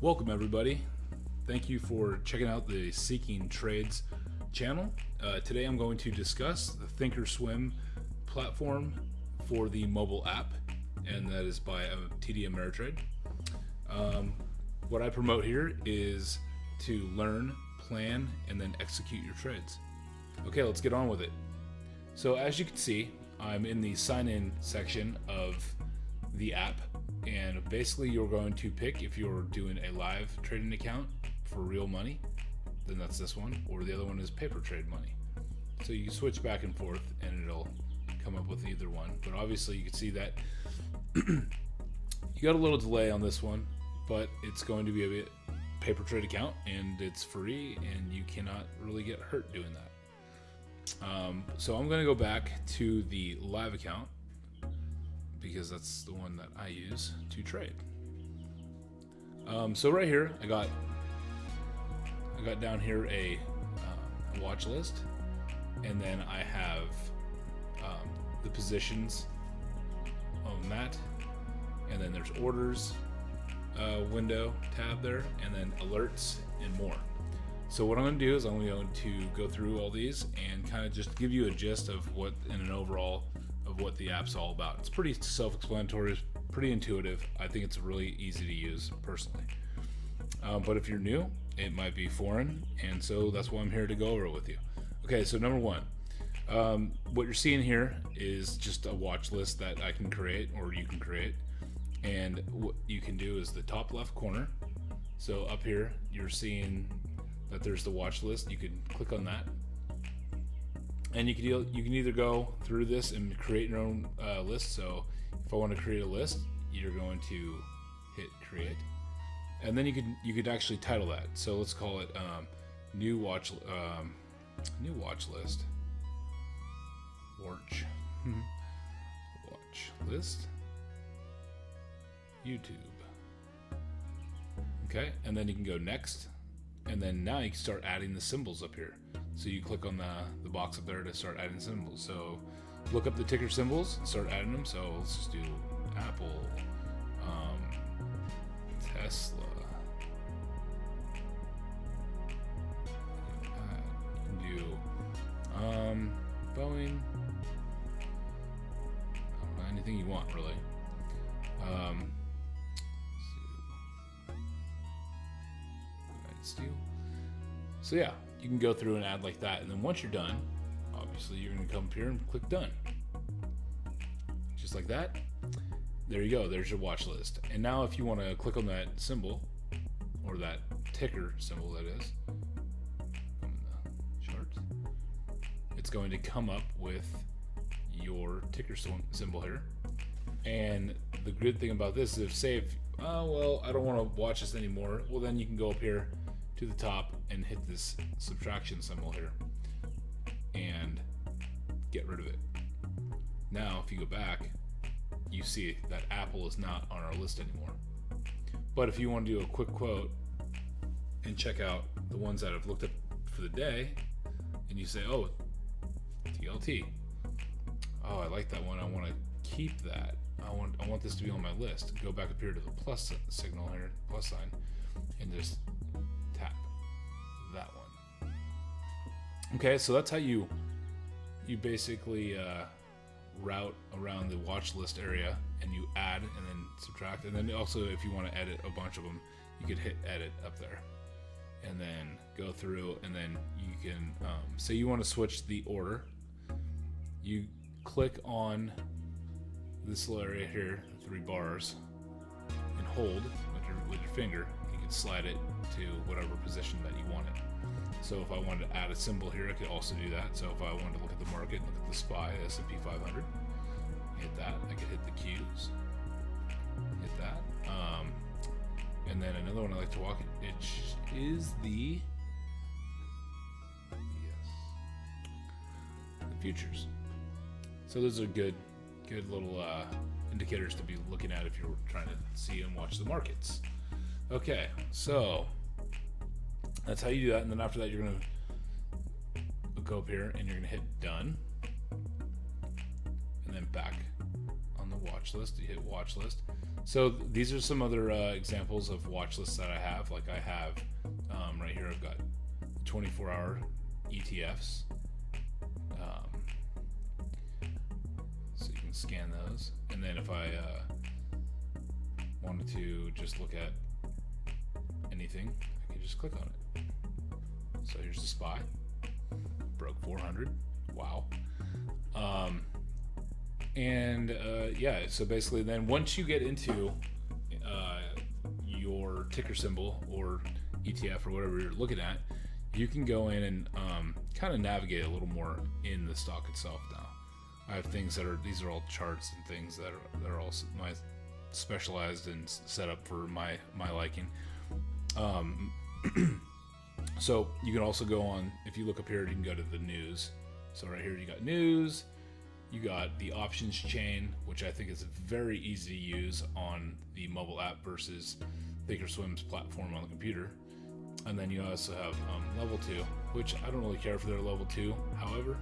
Welcome everybody. Thank you for checking out the Seeking Trades channel. Today I'm going to discuss the ThinkorSwim platform for the mobile app, and that is by TD Ameritrade. What I promote here is to learn, plan, and then execute your trades. Okay, let's get on with it. So as you can see, I'm in the sign in section of the app, and basically you're going to pick if you're doing a live trading account for real money, then that's this one, or the other one is paper trade money. So you can switch back and forth and it'll come up with either one, but obviously you can see that you got a little delay on this one, but it's going to be a bit paper trade account and it's free and you cannot really get hurt doing that. So I'm going to go back to the live account because that's the one that I use to trade. So right here, I got down here a watch list, and then I have the positions on that, and then there's orders window tab there, and then alerts and more. So what I'm going to do is I'm going to go through all these and kind of just give you a gist of what in an overall of what the app's all about. It's pretty self-explanatory, it's pretty intuitive. I think it's really easy to use personally. But if you're new, it might be foreign, and so that's why I'm here to go over it with you. Okay, so number one, what you're seeing here is just a watch list that I can create, or you can create. And what you can do is the top left corner. So up here, you're seeing that there's the watch list. You can click on that, and you can either go through this and create your own list. So if I want to create a list, you're going to hit create, and then you could actually title that. So let's call it new watch list. Watch list YouTube. Okay, and then you can go next, and then now you can start adding the symbols up here. So you click on the box up there to start adding symbols. So look up the ticker symbols and start adding them. So let's just do Apple, Tesla, you can do Boeing, anything you want really. Steel. So yeah, you can go through and add like that, and then once you're done, obviously you're going to come up here and click done, just like that. There you go, there's your watch list. And now if you want to click on that symbol, or that ticker symbol that is on the chart, it's going to come up with your ticker symbol here. And the good thing about this is, if well, I don't want to watch this anymore, well then you can go up here to the top and hit this subtraction symbol here and get rid of it. Now if you go back, you see that Apple is not on our list anymore. But if you want to do a quick quote and check out the ones that I've looked up for the day, and you say, oh, TLT, oh, I like that one, I want to keep that, I want this to be on my list, go back up here to the plus signal here, plus sign, and just tap that one. Okay, so that's how you basically route around the watch list area, and you add and then subtract. And then also, if you want to edit a bunch of them, you could hit edit up there and then go through, and then you can say you want to switch the order. You click on this little area here, 3 bars, and hold with your finger. You can slide it to whatever position that you want it. So if I wanted to add a symbol here, I could also do that. So if I wanted to look at the market, look at the SPY, S&P 500, hit that. I could hit the Qs, hit that. And then another one I like to walk, it is the futures. So those are good little indicators to be looking at if you're trying to see and watch the markets. Okay, so that's how you do that, and then after that you're going to go up here and you're going to hit done, and then back on the watch list. You hit watch list. So these are some other examples of watch lists that I have. Like I have right here, I've got 24-hour ETFs. So you can scan those. And then if I wanted to just look at anything, I can just click on it. So here's the SPY. Broke 400. Wow. Yeah, so basically then once you get into your ticker symbol or ETF or whatever you're looking at, you can go in and kind of navigate a little more in the stock itself now. I have things that are, these are all charts and things that are all my specialized and set up for my liking. So you can also go on, if you look up here, you can go to the news. So right here you got news, you got the options chain, which I think is very easy to use on the mobile app versus ThinkorSwim's platform on the computer. And then you also have level 2, which I don't really care for their level 2. However,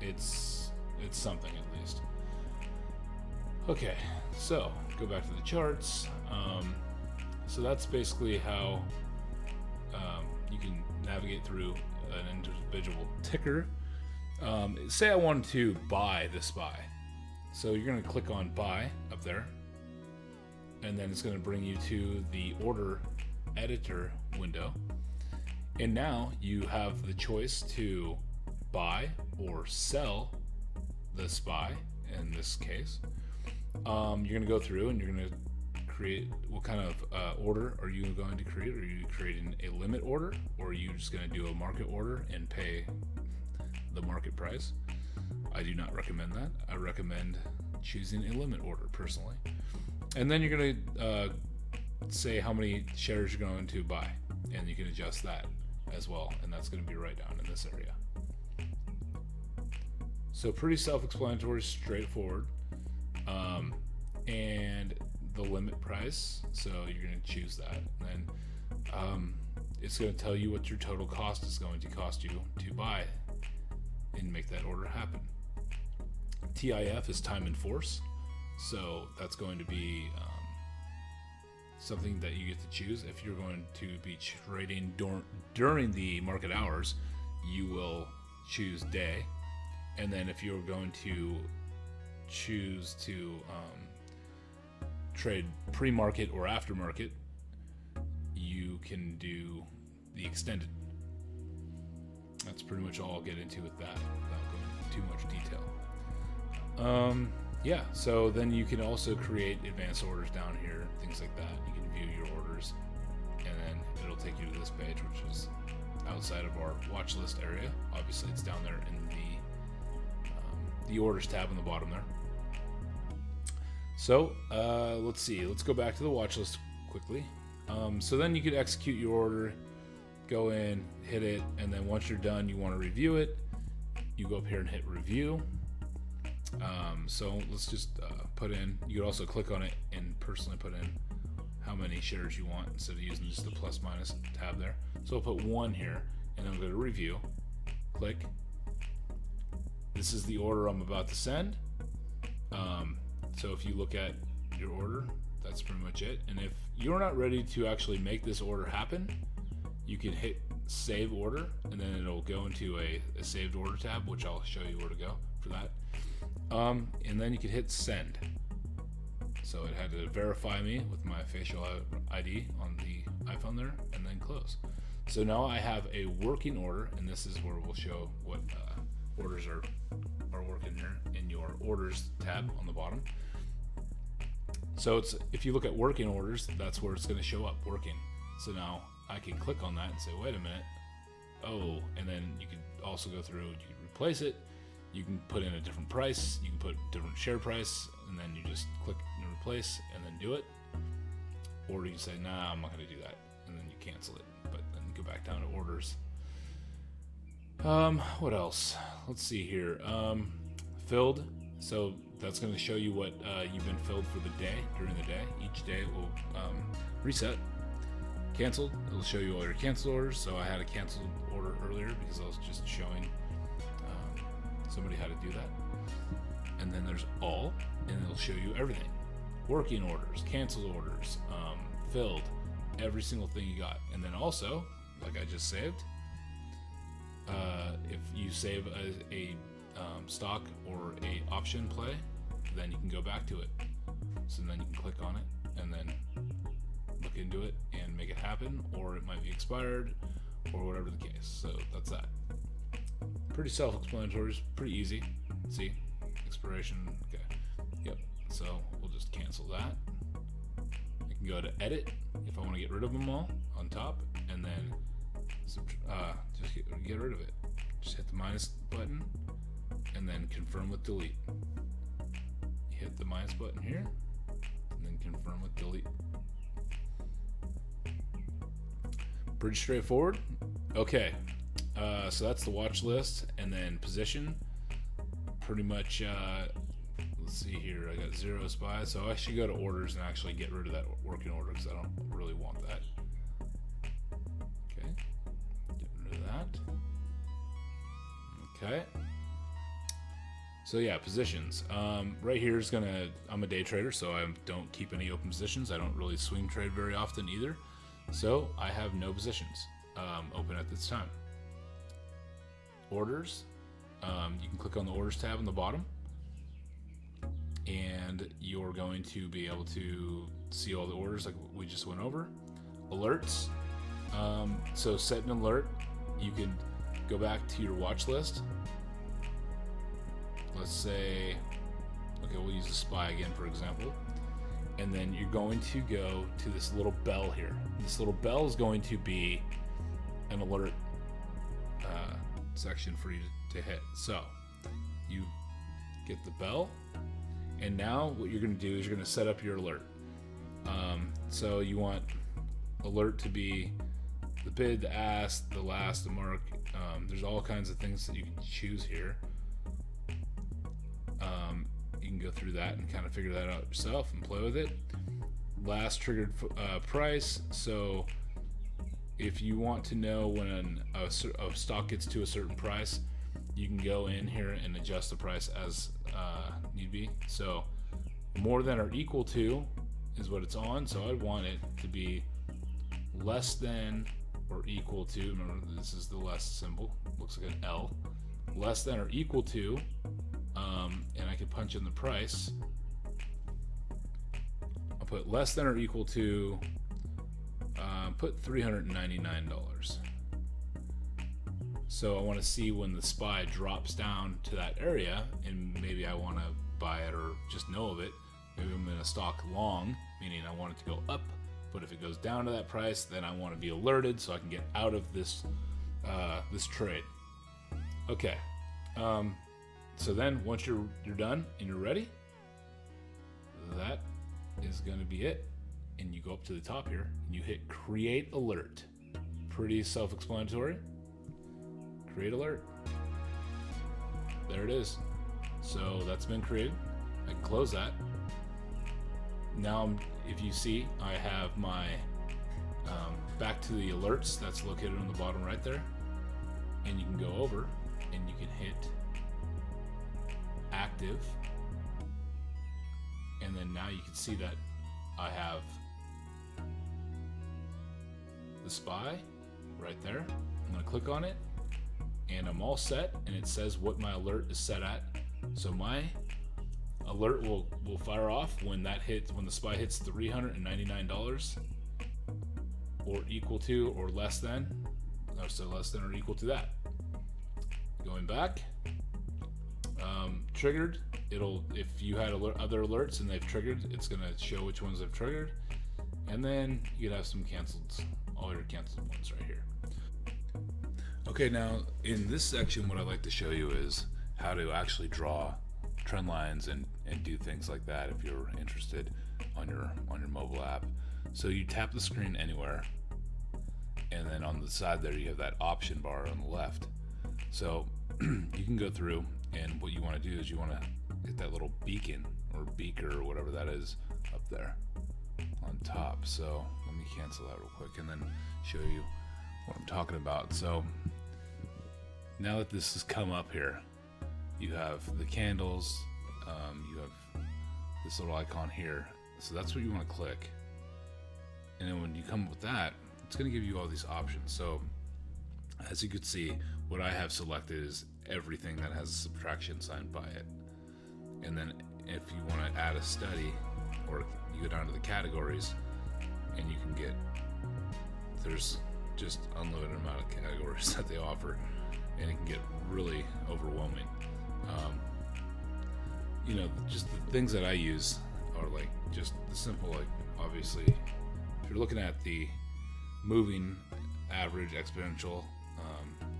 it's something at least. Okay, so go back to the charts. So that's basically how you can navigate through an individual ticker. Say I wanted to buy the SPY. So you're going to click on buy up there, and then it's going to bring you to the order editor window. And now you have the choice to buy or sell the SPY in this case. You're going to go through and you're going to create what kind of order are you going to create? Are you creating a limit order, or are you just going to do a market order and pay the market price? I do not recommend that. I recommend choosing a limit order personally. And then you're going to say how many shares you're going to buy, and you can adjust that as well, and that's going to be right down in this area. So pretty self-explanatory, straightforward. And the limit price, so you're going to choose that, and then it's going to tell you what your total cost is going to cost you to buy and make that order happen. TIF is time in force, so that's going to be something that you get to choose. If you're going to be trading during the market hours, you will choose day, and then if you're going to choose to trade pre-market or aftermarket, you can do the extended. That's pretty much all I'll get into with that without going into too much detail. Yeah, so then you can also create advanced orders down here, things like that. You can view your orders, and then it'll take you to this page, which is outside of our watch list area. Obviously it's down there in the orders tab on the bottom there. So let's see, let's go back to the watch list quickly. So then you could execute your order, go in, hit it, and then once you're done, you want to review it, you go up here and hit review. So let's just put in, you could also click on it and personally put in how many shares you want instead of using just the plus minus tab there. So I'll put 1 here, and then go to review, click. This is the order I'm about to send. So if you look at your order, that's pretty much it. And if you're not ready to actually make this order happen, you can hit save order, and then it'll go into a saved order tab, which I'll show you where to go for that. And then you can hit send. So it had to verify me with my facial ID on the iPhone there, and then close. So now I have a working order, and this is where we'll show what orders are working here in your orders tab on the bottom. So it's, if you look at working orders, that's where it's going to show up, working. So now I can click on that and say, wait a minute. Oh, and then you can also go through, you can replace it. You can put in a different price. You can put different share price, and then you just click and replace and then do it. Or you can say, nah, I'm not going to do that. And then you cancel it, but then go back down to orders. What else? Let's see here. Filled. So that's going to show you what you've been filled for the day, during the day. Each day it will reset. Canceled. It'll show you all your canceled orders. So I had a canceled order earlier because I was just showing somebody how to do that. And then there's all, and it'll show you everything. Working orders, canceled orders, filled, every single thing you got. And then also, like I just saved, if you save a stock or a option play, then you can go back to it. So then you can click on it and then look into it and make it happen, or it might be expired or whatever the case. So that's that. Pretty self-explanatory, pretty easy. See, expiration, okay. Yep, so we'll just cancel that. I can go to edit if I want to get rid of them all on top, and then just get rid of it. Just hit the minus button and then confirm with delete. You hit the minus button here and then confirm with delete. Pretty straightforward. Okay, so that's the watch list, and then position. Pretty much, let's see here, I got 0 SPY, so I should go to orders and actually get rid of that working order because I don't really want that. Okay, get rid of that. Okay. So yeah, positions. Right here is gonna, I'm a day trader, so I don't keep any open positions. I don't really swing trade very often either. So I have no positions open at this time. Orders, you can click on the orders tab on the bottom, and you're going to be able to see all the orders like we just went over. Alerts, so set an alert. You can go back to your watch list. Let's say, okay, we'll use the SPY again for example. And then you're going to go to this little bell here. This little bell is going to be an alert section for you to hit. So you get the bell, and now what you're going to do is you're going to set up your alert. So you want alert to be the bid, the ask, the last, the mark. There's all kinds of things that you can choose here. You can go through that and kind of figure that out yourself and play with it. Last triggered price. So if you want to know when a stock gets to a certain price, you can go in here and adjust the price as need be. So more than or equal to is what it's on. So I'd want it to be less than or equal to, remember this is the less symbol, looks like an L, less than or equal to, and I could punch in the price. I'll put less than or equal to, put $399. So I want to see when the SPY drops down to that area, and maybe I want to buy it or just know of it. Maybe I'm in a stock long, meaning I want it to go up, but if it goes down to that price, then I want to be alerted so I can get out of this this trade. Okay, so then once you're done and you're ready, that is going to be it. And you go up to the top here and you hit create alert. Pretty self-explanatory. Create alert. There it is. So that's been created. I can close that. Now, if you see, I have my back to the alerts that's located on the bottom right there, and you can go over and you can hit active, and then now you can see that I have the SPY right there. I'm going to click on it and I'm all set, and it says what my alert is set at. So my alert will fire off when that hits, when the SPY hits $399 or equal to or less than, so less than or equal to that. Going back, triggered, it'll, if you had other alerts and they've triggered, it's going to show which ones have triggered, and then you could have some canceled, all your canceled ones right here. Okay, now in this section what I'd like to show you is how to actually draw trend lines and do things like that if you're interested on your mobile app. So you tap the screen anywhere, and then on the side there you have that option bar on the left. So you can go through, and what you want to do is you want to hit that little beacon or beaker or whatever that is up there on top. So let me cancel that real quick and then show you what I'm talking about. So now that this has come up here, you have the candles, you have this little icon here. So that's what you want to click. And then when you come up with that, it's going to give you all these options. So as you can see, what I have selected is everything that has a subtraction sign by it. And then if you want to add a study, or you go down to the categories, and you can get, there's just unlimited amount of categories that they offer, and it can get really overwhelming. Just the things that I use are like just the simple, like obviously if you're looking at the moving average exponential,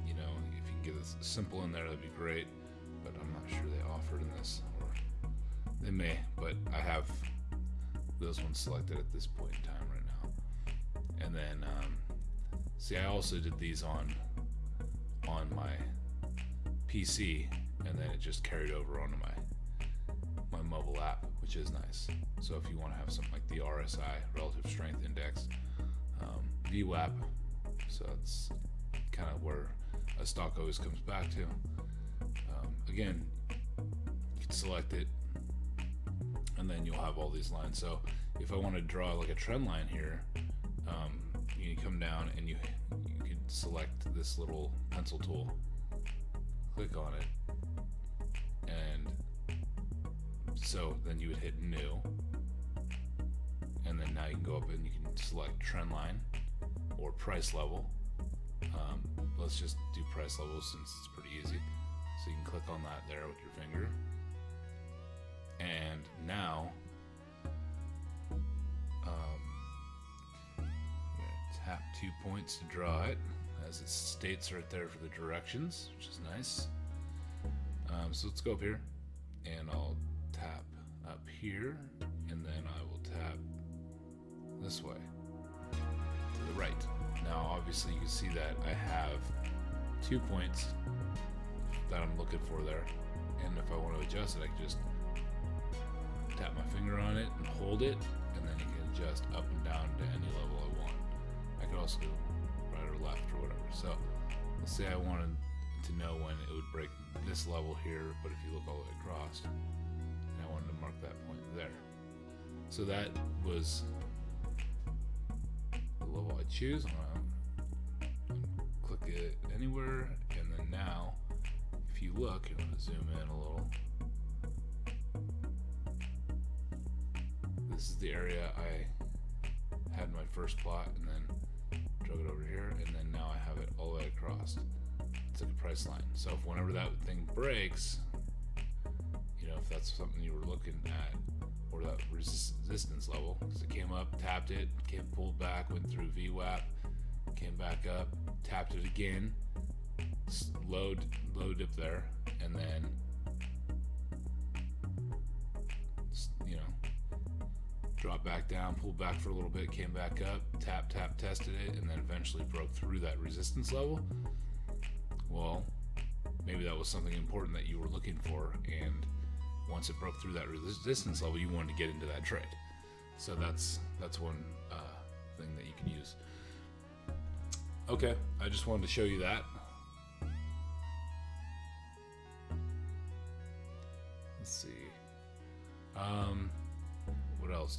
if you can get a simple in there, that'd be great, but I'm not sure they offer it in this, or they may, but I have those ones selected at this point in time right now. And then see, I also did these on my PC, and then it just carried over onto my mobile app, which is nice. So if you want to have something like the RSI, Relative Strength Index, VWAP, so it's kind of where a stock always comes back to. Again, you can select it, and then you'll have all these lines. So if I want to draw like a trend line here, you come down and you can select this little pencil tool, click on it, and so then you would hit new, and then now you can go up and you can select trend line or price level. Let's just do price level since it's pretty easy. So you can click on that there with your finger, and now tap 2 points to draw it, as it states right there for the directions, which is nice. So let's go up here, and I'll tap up here, and then I will tap this way to the right. Now obviously you can see that I have 2 points that I'm looking for there, and if I want to adjust it, I can just tap my finger on it and hold it, and then you can adjust up and down to any level I want. I could also go right or left or whatever. So let's say I wanted to know when it would break this level here, but if you look all the way across, and I wanted to mark that point there. So that was the level I choose. I'm gonna click it anywhere, and then now if you look, I'm gonna zoom in a little. This is the area I had my first plot, and then drug it over here, and then now I have it all the way across. It's like a price line. So if whenever that thing breaks, if that's something you were looking at, or that resistance level, because it came up, tapped it, pulled back, went through VWAP, came back up, tapped it again, low dip there, and then dropped back down, pulled back for a little bit, came back up, tap, tested it, and then eventually broke through that resistance level. Well, maybe that was something important that you were looking for, and once it broke through that resistance level, you wanted to get into that trade. So that's one thing that you can use. Okay, I just wanted to show you that. Let's see. What else?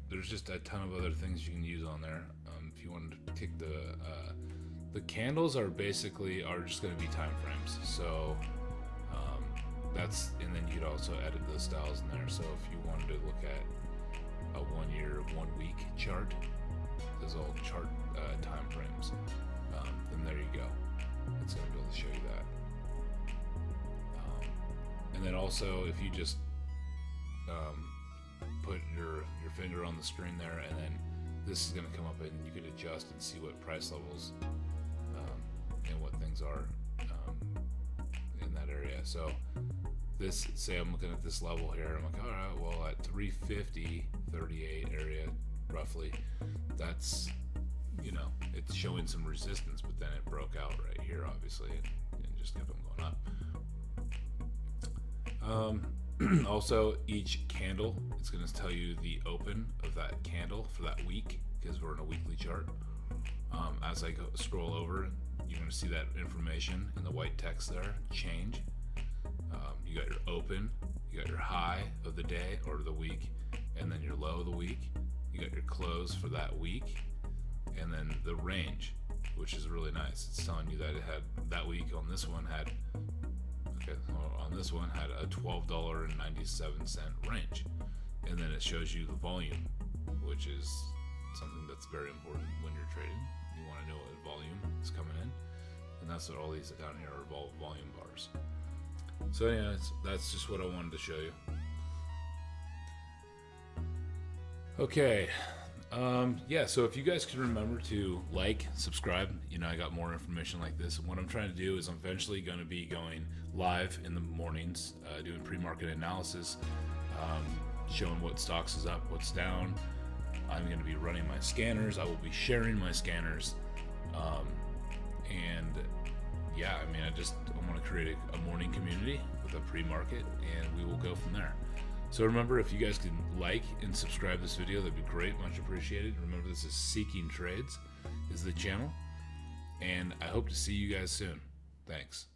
There's just a ton of other things you can use on there. If you wanted to take the candles are just going to be time frames. So and then you could also edit those styles in there. So if you wanted to look at a 1 year, 1 week chart, those all chart time frames, then there you go. It's going to be able to show you that. And then also, if you just put your finger on the screen there, and then this is going to come up, and you could adjust and see what price levels and what things are in that area. So say I'm looking at this level here, I'm like, all right, well at 350.38 area roughly, that's it's showing some resistance, but then it broke out right here obviously, and just kept on going up. Also, each candle, it's going to tell you the open of that candle for that week, because we're in a weekly chart. As I scroll over, you're going to see that information in the white text there change. You got your open, you got your high, for the week, and then your low of the week. You got your close for that week, and then the range, which is really nice. It's telling you that it had that week on this one had a $12.97 range, and then it shows you the volume, which is something that's very important when you're trading. You want to know what volume is coming in, and that's what all these down here are, volume bars. So yeah, that's just what I wanted to show you. Okay, yeah, so if you guys can remember to like, subscribe, I got more information like this. And what I'm trying to do is I'm eventually going to be going live in the mornings, doing pre-market analysis, showing what stocks is up, what's down. I'm going to be running my scanners. I will be sharing my scanners. And yeah, I want to create a morning community with a pre-market, and we will go from there. So remember, if you guys can like and subscribe this video, that'd be great, much appreciated. Remember, this is Seeking Trades is the channel, and I hope to see you guys soon. Thanks.